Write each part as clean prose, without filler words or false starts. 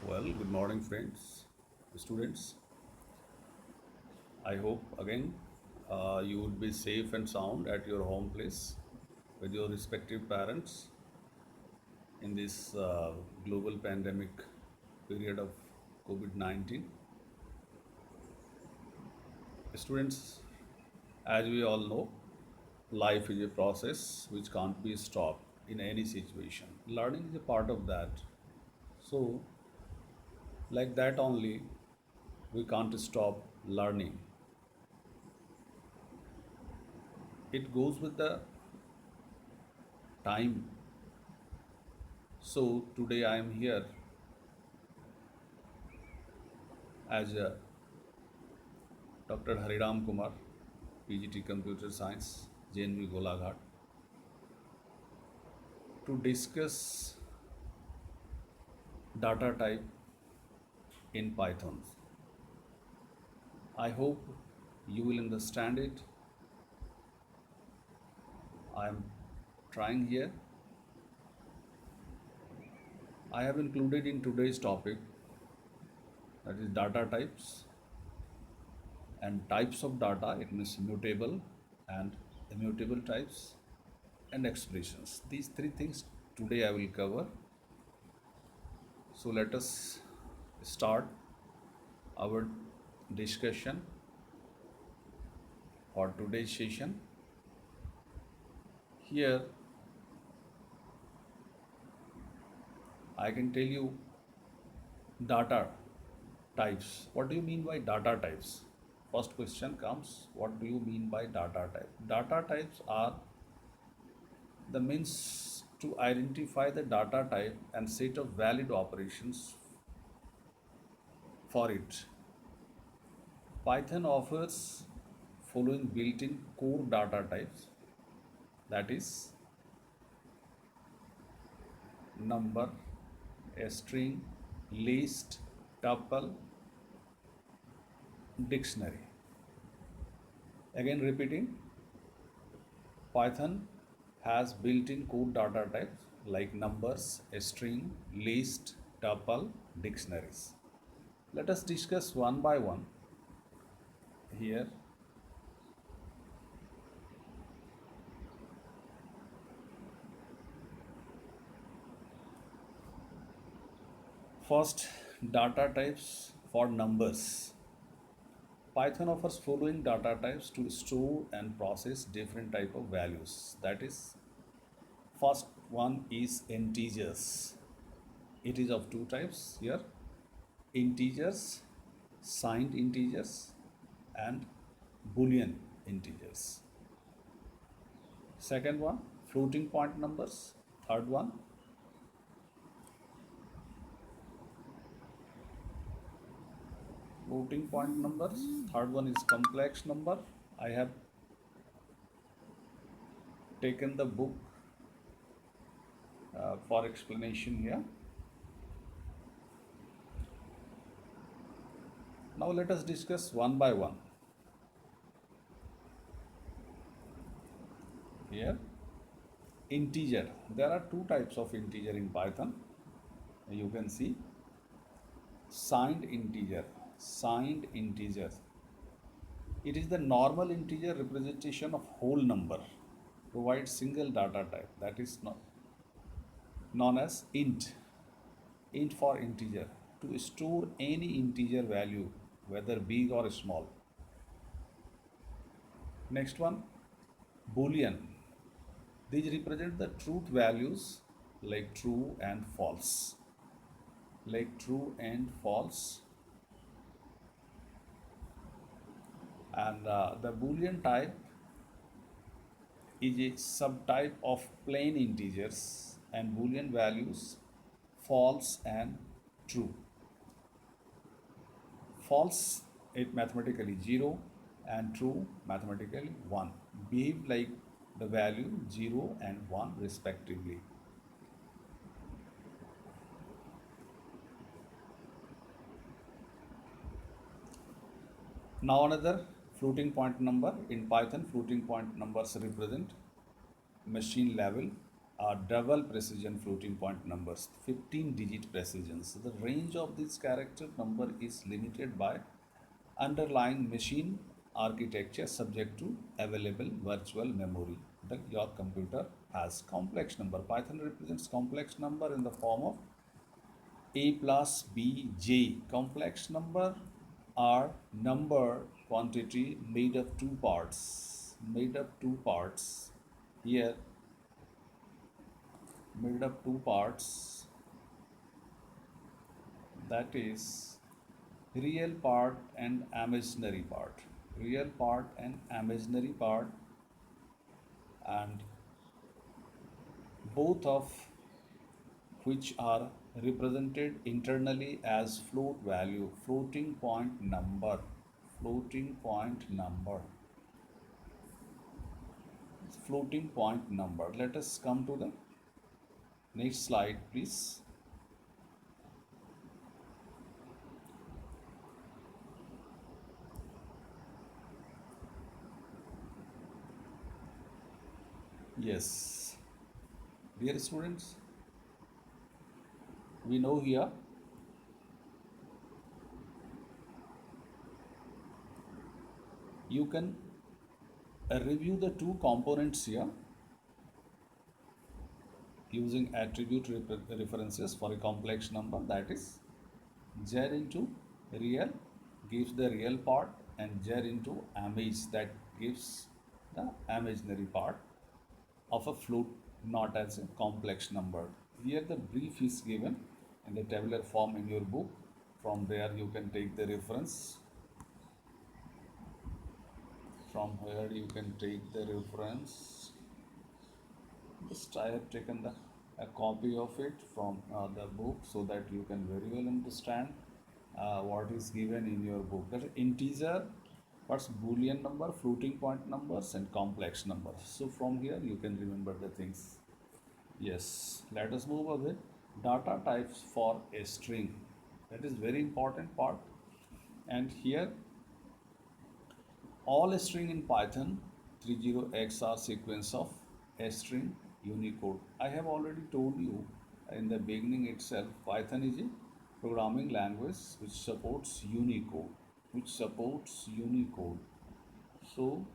Well, good morning, friends, students. I hope again you would be safe and sound at your home place with your respective parents in this global pandemic period of COVID 19. Students, as we all know, life is a process which can't be stopped in any situation. Learning is a part of that. So, like that only, we can't stop learning. It goes with the time. So today I am here as Dr. Hariram Kumar, PGT Computer Science, JNV Golaghat, to discuss data type in Python. I hope you will understand it. I am trying here. I have included in today's topic, that is data types and types of data. It means mutable and immutable types and expressions. These three things today I will cover. So let us start our discussion for today's session. Here I can tell you data types. What do you mean by data types? First question comes, what do you mean by data type? Data types are the means to identify the data type and set of valid operations for it. Python offers following built-in core data types, that is number, a string, list, tuple, dictionary. Again repeating, Python has built-in code data types like numbers, a string, list, tuple, dictionaries. Let us discuss one by one here. First, data types for numbers. Python offers following data types to store and process different type of values. That is, first one is integers. It is of two types here: integers, signed integers, and Boolean integers. Second one, floating point numbers. Third one, floating point numbers. Third one is complex number. I have taken the book for explanation here. Now let us discuss one by one. Here, integer. There are two types of integer in Python. You can see signed integer. Signed integer. It is the normal integer representation of whole number. Provides single data type. That is known as int. Int for integer. To store any integer value, whether big or small. Next one, Boolean. These represent the truth values like true and false. Like true and false. And the Boolean type is a subtype of plain integers and Boolean values false and true. False it mathematically 0 and true mathematically 1. Behave like the value 0 and 1 respectively. Now another floating point number. In Python, floating point numbers represent machine level double precision floating point numbers, 15 digit precision. So the range of this character number is limited by underlying machine architecture subject to available virtual memory that your computer has. Complex number. Python represents complex number in the form of a plus b j. Complex number are number quantity made of two parts. Made of two parts. Here, made up two parts, that is real part and imaginary part. Real part and imaginary part, and both of which are represented internally as float value, floating point number, floating point number, floating point number. Let us come to the next slide, please. Yes, dear students, we know here you can review the two components here using attribute references for a complex number, that is jar into real gives the real part and jar into image that gives the imaginary part of a float, not as a complex number. Here the brief is given in the tabular form in your book. From there you can take the reference. From here you can take the reference. Just I have taken a copy of it from the book so that you can very well understand what is given in your book. That is integer, what's Boolean number, floating point numbers, and complex numbers. So from here you can remember the things. Yes, let us move ahead. Data types for a string. That is very important part. And here all string in Python 30XR sequence of a string Unicode. I have already told you in the beginning itself, Python is a programming language which supports Unicode. So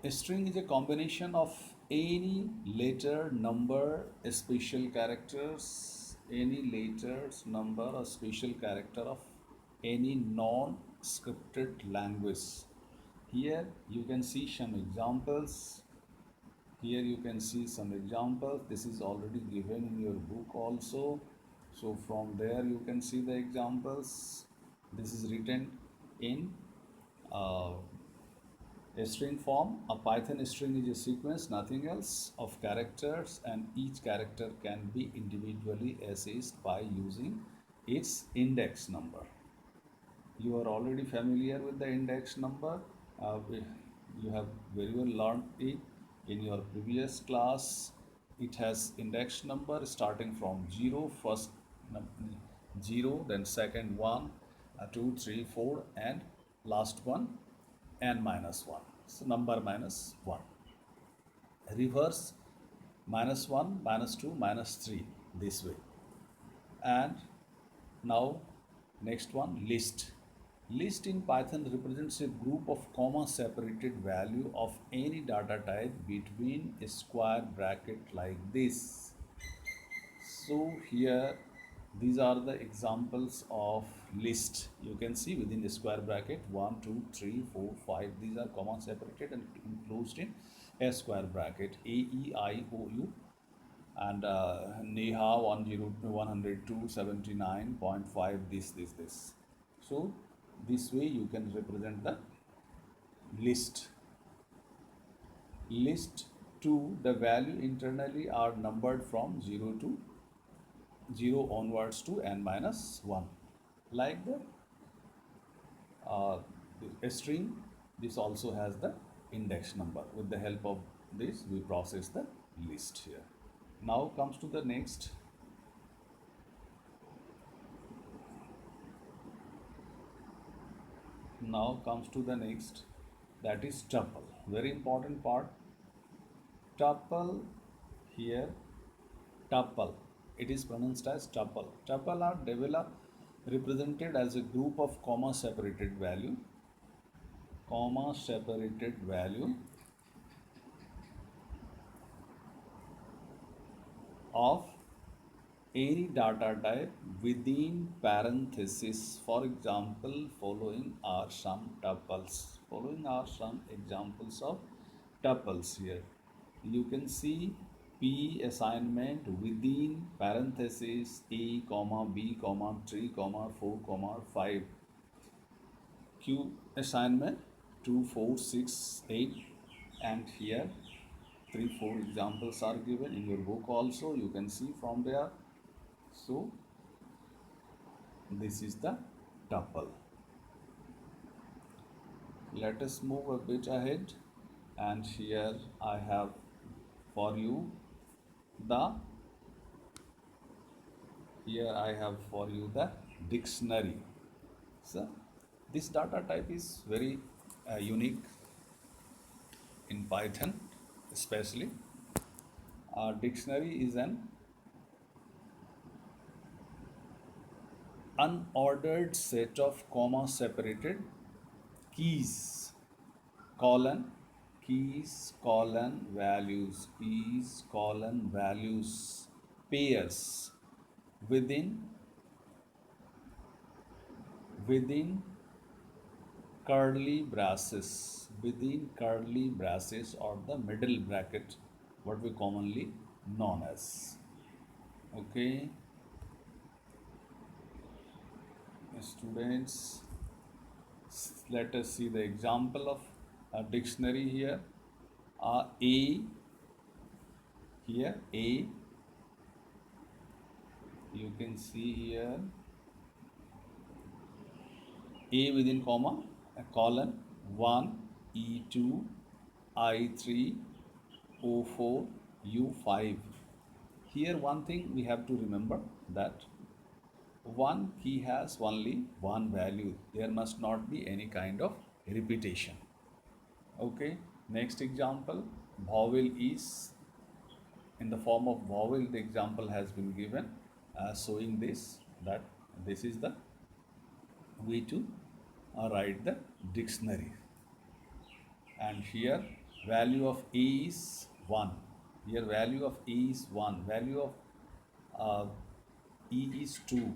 a string is a combination of any letter, number, special characters, any letters, number, or special character of any non-scripted language. Here you can see some examples. This is already given in your book also. So from there you can see the examples. This is written in a string form. A Python string is a sequence, nothing else, of characters, and each character can be individually accessed by using its index number. You are already familiar with the index number. You have very well learned it in your previous class. It has index number starting from 0, first 0, then second 1, 2, 3, 4, and last one n minus 1. So number minus 1. Reverse -1, -2, -3, this way. And now next one, list. List in Python represents a group of comma separated value of any data type between a square bracket like this. So here these are the examples of list. You can see within the square bracket 1, 2, 3, 4, 5. These are comma separated and enclosed in a square bracket. A, E, I, O, U, and Neha 102.79.5, this. So this way you can represent the list. List 2, the value internally are numbered from 0 onwards to n minus 1. Like the string, this also has the index number. With the help of this, we process the list here. Now comes to the next. That is tuple. Very important part. Tuple here, tuple. It is pronounced as tuple. Tuple are developed represented as a group of comma separated value of any data type within parentheses. For example, following are some tuples. Following are some examples of tuples here. You can see P assignment within parentheses A comma B comma 3 comma 4 comma 5. Q assignment 2 4 6 8, and here 3 4 examples are given in your book also, you can see from there. So this is the tuple. Let us move a bit ahead, and here I have for you the dictionary. So this data type is very unique in Python, especially. A dictionary is an unordered set of comma separated keys colon values pairs within curly braces or the middle bracket, what we commonly known as. Okay, students, let us see the example of a dictionary here. A here, A, you can see here A within comma, a colon 1 E2 I3 O4 U5. Here one thing we have to remember, that one key has only one value. There must not be any kind of repetition. Okay, next example, vowel is in the form of vowel. The example has been given showing this, that this is the way to write the dictionary. And here value of A is 1. Here value of A is 1. Value of E is 2.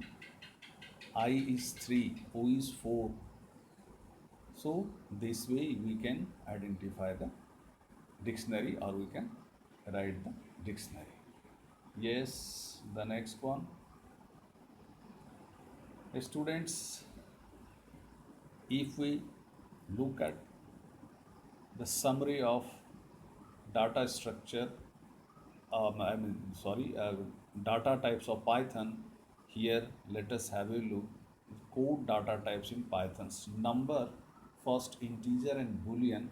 I is 3. O is 4. So this way we can identify the dictionary, or we can write the dictionary. Yes, the next one. Students, if we look at the summary of data structure, data types of Python, here let us have a look. Code data types in Python's number, first integer and boolean.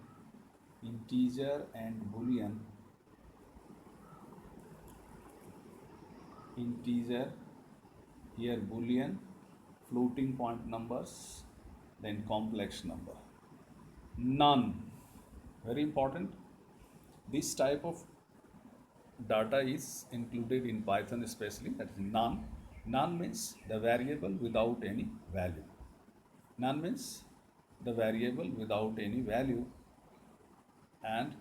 Integer, here boolean, floating point numbers, then complex number. None, very important. This type of data is included in Python especially, that is none. None means the variable without any value. None means the variable without any value. And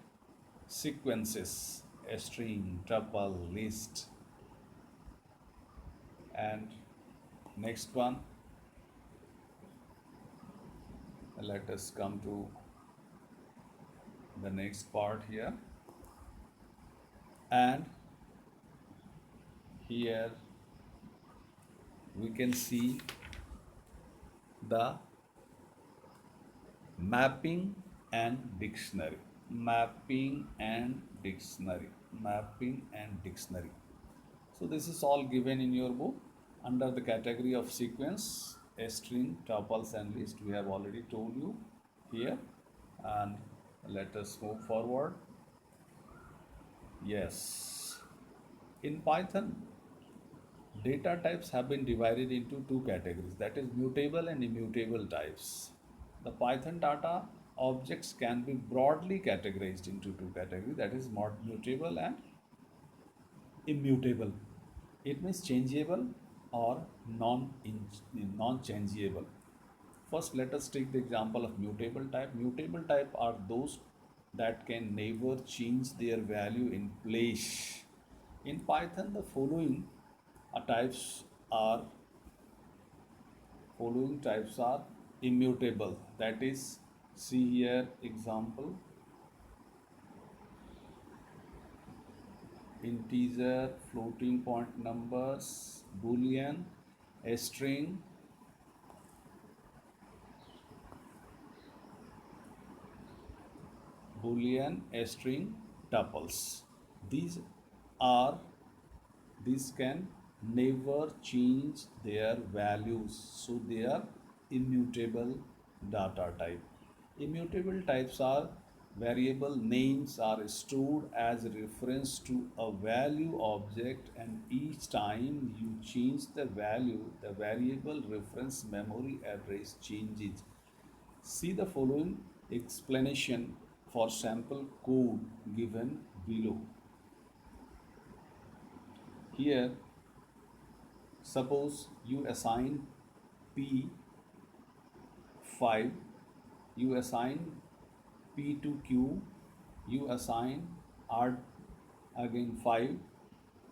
sequences, a string, tuple, list. And next one, let us come to the next part here. And here we can see the mapping and dictionary. So this is all given in your book under the category of sequence, a string, tuples and list. We have already told you here. And let us move forward. Yes, in Python, data types have been divided into two categories, that is mutable and immutable types. The Python data objects can be broadly categorized into two categories, that is mutable and immutable. It means changeable or non-changeable. First, let us take the example of mutable type. Mutable type are those that can never change their value in place. In Python, the types are immutable. That is, see here example: integer, floating point numbers, boolean, a string, a string, tuples. These are these can never change their values, so they are immutable data type. Immutable types are variable names are stored as a reference to a value object, and each time you change the value, the variable reference memory address changes. See the following explanation for sample code given below. Here, suppose you assign P 5, you assign P to Q, you assign R again 5,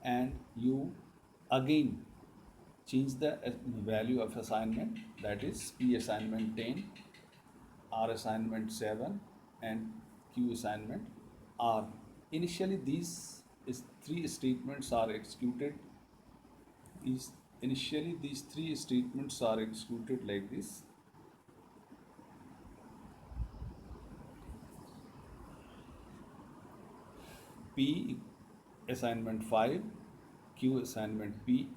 and you again change the value of assignment, that is P assignment 10, R assignment 7, and Q assignment R. Initially, three statements are executed. Initially, these three statements are executed like this: P assignment 5, Q assignment P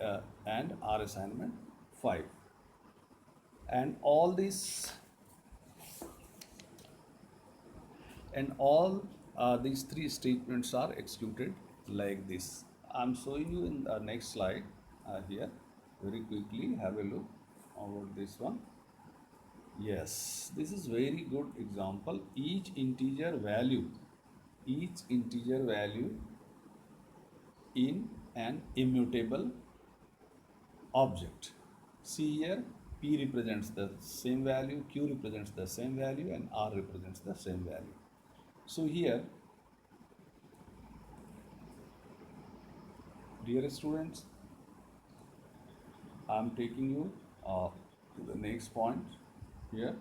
and R assignment 5, and all these three statements are executed like this. I'm showing you in the next slide here. Very quickly have a look about this one. Yes, this is very good example. Each integer value in an immutable object. See here, P represents the same value, Q represents the same value, and R represents the same value. So here, dear students, I am taking you to the next point here.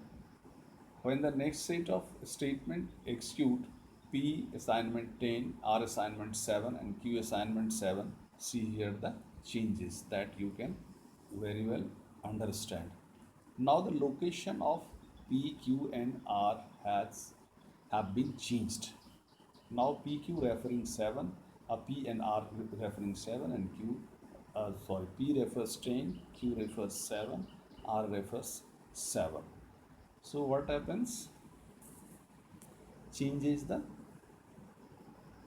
When the next set of statement execute P assignment 10, R assignment 7, and Q assignment 7, see here the changes that you can very well understand. Now the location of P, Q, and R have been changed. Now PQ referring 7, P and R referring 7, and P refers 10, Q refers 7, R refers 7. So what happens? Changes the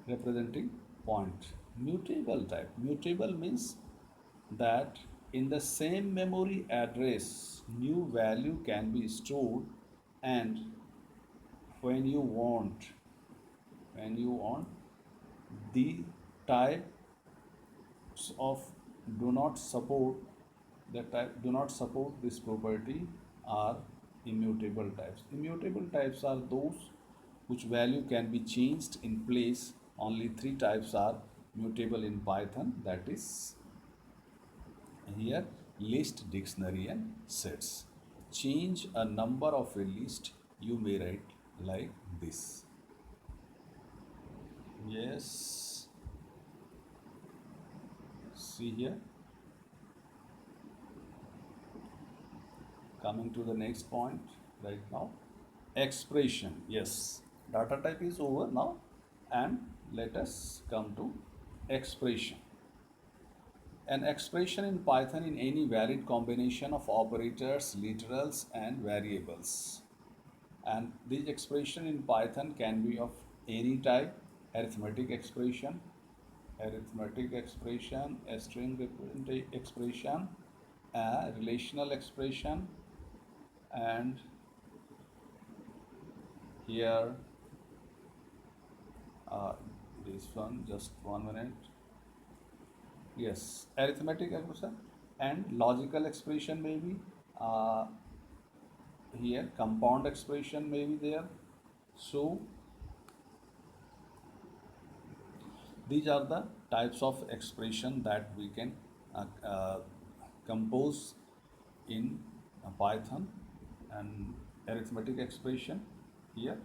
representing point. Mutable type. Mutable means that in the same memory address, new value can be stored, and when you want, the types of do not support this property are immutable types. Immutable types are those which value can be changed in place. Only three types are mutable in Python, that is here list, dictionary, and sets. Change a number of a list, you may write like this. Yes, see here. Coming to the next point right now, expression. Yes, data type is over now, and let us come to expression. An expression in Python in any valid combination of operators, literals, and variables. And this expression in Python can be of any type: arithmetic expression, a string expression, a relational expression, and here uh, this one, just 1 minute. Yes, arithmetic expression and logical expression may be uh, here, compound expression may be there. So these are the types of expression that we can compose in Python. And arithmetic expression here,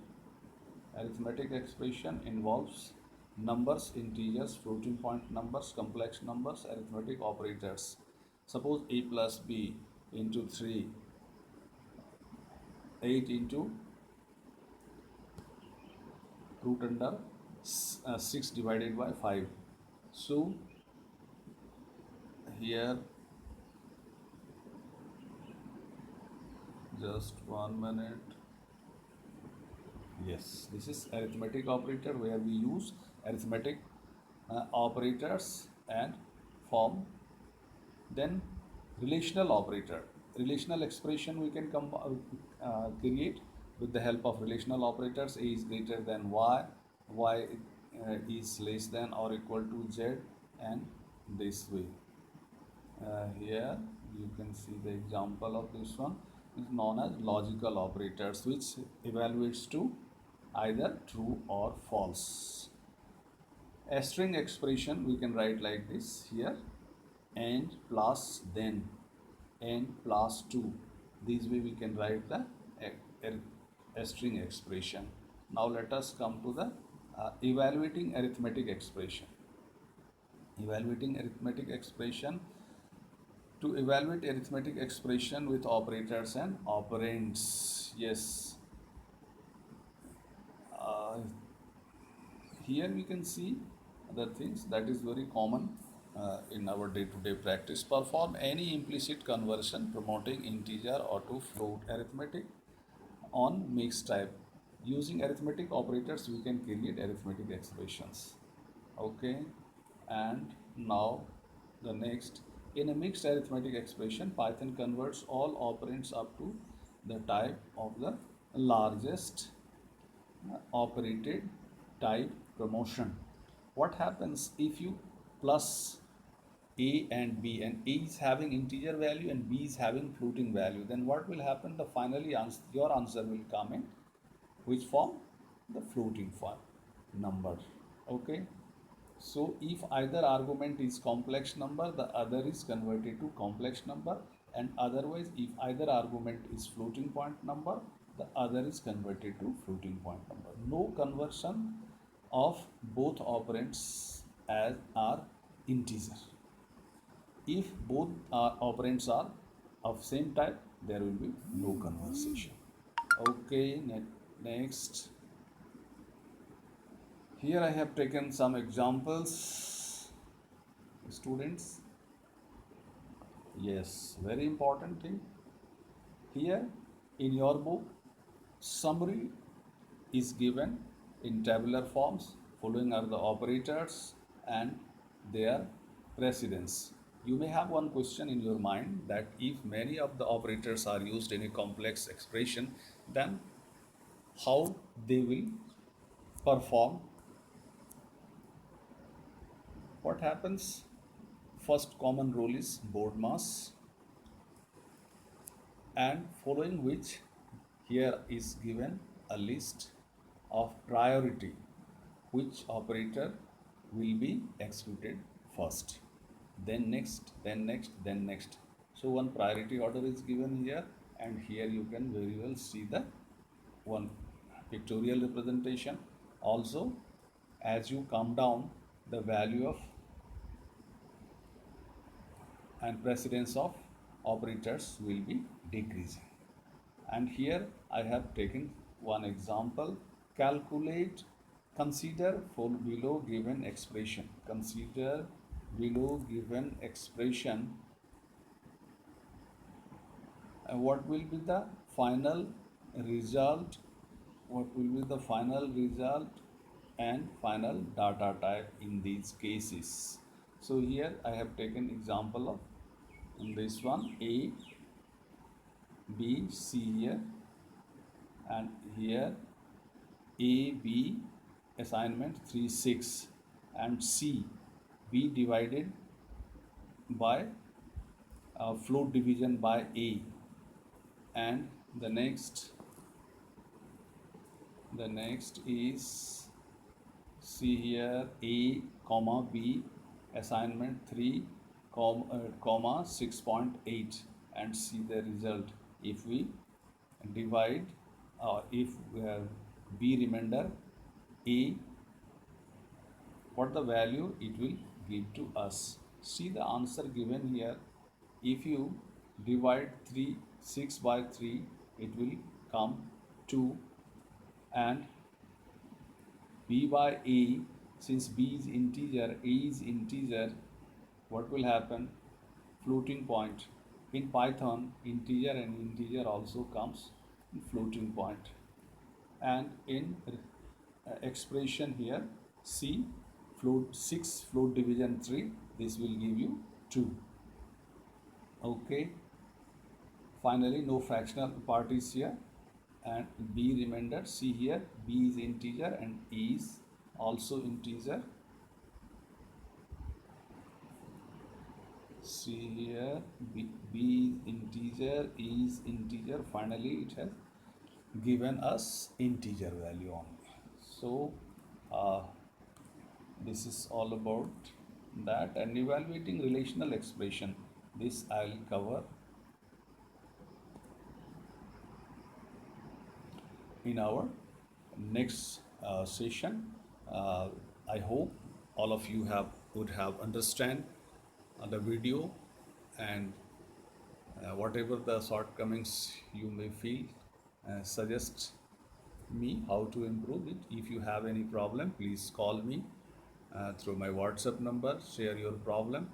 arithmetic expression involves numbers, integers, floating point numbers, complex numbers, arithmetic operators. Suppose a plus b into 3, 8 into root under 6 divided by 5. So here, just 1 minute. Yes, this is arithmetic operator where we use arithmetic operators and form. Then relational operator, relational expression we can create with the help of relational operators. A is greater than y is less than or equal to z, and this way. Here you can see the example of this one is known as logical operators, which evaluates to either true or false. A string expression we can write like this here: and plus then, and plus 2. This way we can write the a string expression. Now let us come to the evaluating arithmetic expression. Evaluating arithmetic expression. To evaluate arithmetic expression with operators and operands. Yes. Uh, Here we can see other things that is very common in our day-to-day practice. Perform any implicit conversion promoting integer or to float arithmetic on mixed type. Using arithmetic operators, we can create arithmetic expressions. Okay, and now the next, in a mixed arithmetic expression, Python converts all operands up to the type of the largest operated type promotion. What happens if you plus a and b, and a is having integer value and b is having floating value? Then what will happen? The finally your answer will come in which form? The floating form number. Okay. So if either argument is complex number, the other is converted to complex number, and otherwise if either argument is floating point number, the other is converted to floating point number. No conversion of both operands as are integer. If both operands are of same type, there will be no conversation. Okay, next. Here I have taken some examples, students. Yes, very important thing. Here in your book, summary is given in tabular forms. Following are the operators and their precedence. You may have one question in your mind that if many of the operators are used in a complex expression, then how they will perform. What happens? First common rule is BODMAS, and following which here is given a list of priority, which operator will be executed first, then next, then next, then next. So one priority order is given here, and here you can very well see the one pictorial representation. Also, as you come down, the value of and precedence of operators will be decreasing. And here I have taken one example. Consider for below given expression. Consider below given expression. What will be the final result? What will be the final result and final data type in these cases? So here I have taken example of in this one A, B, C here, and here A, B assignment 3, 6, and C, B divided by float division by A, and the next is see here A comma B assignment 3 comma 6.8, and see the result. If we divide, if B remainder A, what the value it will give to us. See the answer given here. If you divide 6 by 3, it will come 2, and B by A, since B is integer, A is integer, what will happen? Floating point. In Python, integer and integer also comes in floating point. And in expression here, C float 6 float division 3, this will give you 2. Okay. Finally, no fractional part is here, and B remainder. See here, B is integer and A is also integer. See here, B is integer, A is integer. Finally, it has given us integer value only. So, this is all about that. And evaluating relational expression, this I will cover in our next session. I hope all of you would have understand the video, and whatever the shortcomings you may feel, suggest me how to improve it. If you have any problem, please call me through my WhatsApp number. Share your problem,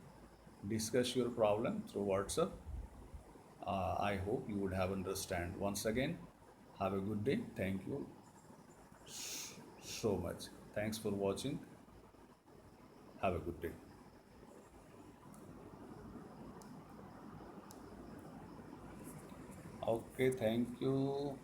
discuss your problem through WhatsApp. I hope you would have understand. Once again, have a good day. Thank you so much. Thanks for watching. Have a good day. Okay, thank you.